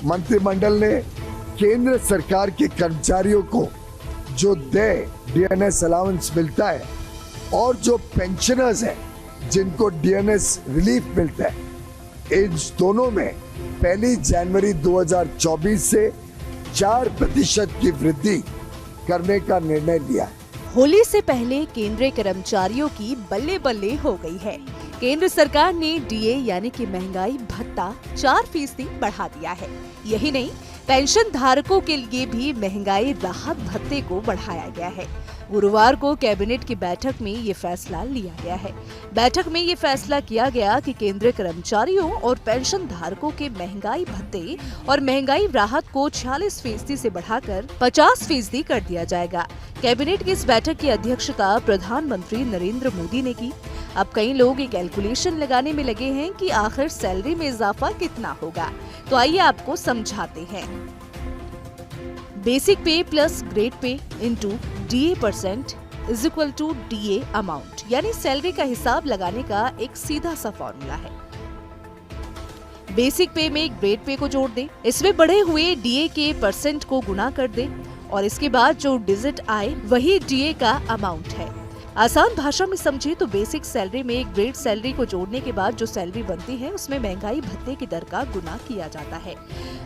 मंत्रिमंडल ने केंद्र सरकार के कर्मचारियों को जो डीएनएस अलाउंस मिलता है और जो पेंशनर्स हैं जिनको डीएनएस रिलीफ मिलता है, इन दोनों में 1 जनवरी 2024 से 4% की वृद्धि करने का निर्णय लिया है। होली से पहले केंद्रीय कर्मचारियों की बल्ले बल्ले हो गई है। केंद्र सरकार ने डीए यानी कि महंगाई भत्ता 4% बढ़ा दिया है। यही नहीं, पेंशन धारकों के लिए भी महंगाई राहत भत्ते को बढ़ाया गया है। गुरुवार को कैबिनेट की बैठक में ये फैसला लिया गया है। बैठक में ये फैसला किया गया कि केंद्रीय कर्मचारियों और पेंशन धारकों के महंगाई भत्ते और महंगाई राहत को 46% से बढ़ाकर 50% कर दिया जाएगा। कैबिनेट की इस बैठक की अध्यक्षता प्रधानमंत्री नरेंद्र मोदी ने की। अब कई लोग ये कैलकुलेशन लगाने में लगे हैं कि आखिर सैलरी में इजाफा कितना होगा, तो आइए आपको समझाते हैं। Basic pay plus grade pay into DA% is equal to DA amount, यानी सैलरी का हिसाब लगाने का एक सीधा सा फॉर्मूला है। बेसिक पे में ग्रेड पे को जोड़ दे, इसमें बढ़े हुए DA के परसेंट को गुना कर दे और इसके बाद जो डिजिट आए वही DA का अमाउंट है। आसान भाषा में समझे तो बेसिक सैलरी में ग्रेड सैलरी को जोड़ने के बाद जो सैलरी बनती है उसमें महंगाई भत्ते की दर का गुना किया जाता है।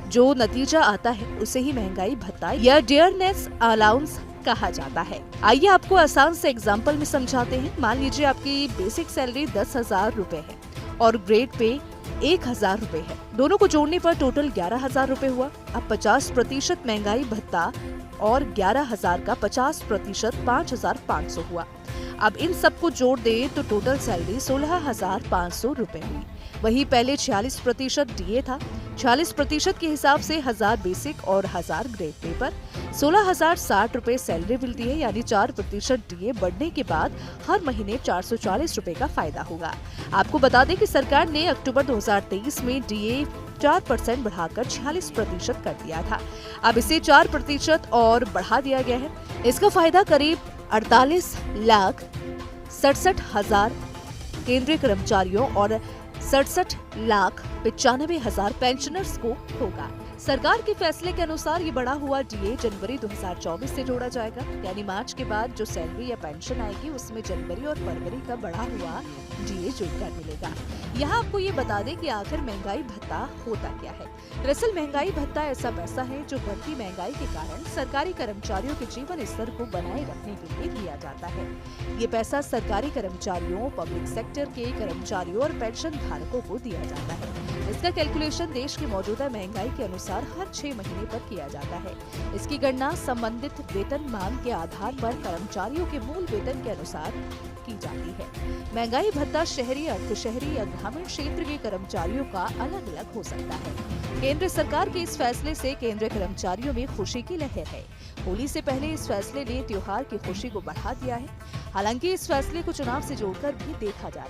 जो नतीजा आता है उसे ही महंगाई भत्ता या डियरनेस अलाउंस कहा जाता है। आइए आपको आसान से एग्जाम्पल में समझाते हैं। मान लीजिए आपकी बेसिक सैलरी 10,000 रूपए है और ग्रेड पे 1,000 रूपए है। दोनों को जोड़ने पर टोटल 11,000 रूपए हुआ। अब 50% महंगाई भत्ता और 11,000 का 50% 5,500 हुआ। अब इन सबको जोड़ दे तो टोटल सैलरी 16,500 रूपए हुई। वही पहले 46% डीए था। 46% के हिसाब से 1,000 बेसिक और 1,000 ग्रेड पे पर 16,060 रूपए सैलरी मिलती है, यानी 4% डीए बढ़ने के बाद हर महीने 440 रूपए का फायदा होगा। आपको बता दें कि सरकार ने अक्टूबर 2023 में डीए 4% बढ़ाकर 46% कर दिया था। अब इसे 4% और बढ़ा दिया गया है। इसका फायदा करीब 48,67,000 केंद्रीय कर्मचारियों और 67,95,000 पेंशनर्स को होगा। सरकार के फैसले के अनुसार ये बढ़ा हुआ डीए जनवरी 2024 से जोड़ा जाएगा, यानी मार्च के बाद जो सैलरी या पेंशन आएगी उसमें जनवरी और फरवरी का बढ़ा हुआ डीए जुड़कर मिलेगा। यहाँ आपको ये बता दें कि आखिर महंगाई भत्ता होता क्या है। दरअसल महंगाई भत्ता ऐसा पैसा है जो बढ़ती महंगाई के कारण सरकारी कर्मचारियों के जीवन स्तर को बनाए रखने के लिए दिया जाता है। ये पैसा सरकारी कर्मचारियों, पब्लिक सेक्टर के कर्मचारियों और पेंशन धारकों को दिया जाता है। इसका कैलकुलेशन देश की मौजूदा महंगाई के अनुसार हर 6 महीने पर किया जाता है। इसकी गणना संबंधित वेतनमान के आधार पर कर्मचारियों के मूल वेतन के अनुसार की जाती है। महंगाई भत्ता शहरी, अर्ध शहरी या ग्रामीण क्षेत्र के कर्मचारियों का अलग अलग हो सकता है। केंद्र सरकार के इस फैसले से केंद्रीय कर्मचारियों में खुशी की लहर है। होली से पहले इस फैसले ने त्योहार की खुशी को बढ़ा दिया है। हालांकि इस फैसले को चुनाव से जोड़कर भी देखा जा रहा है।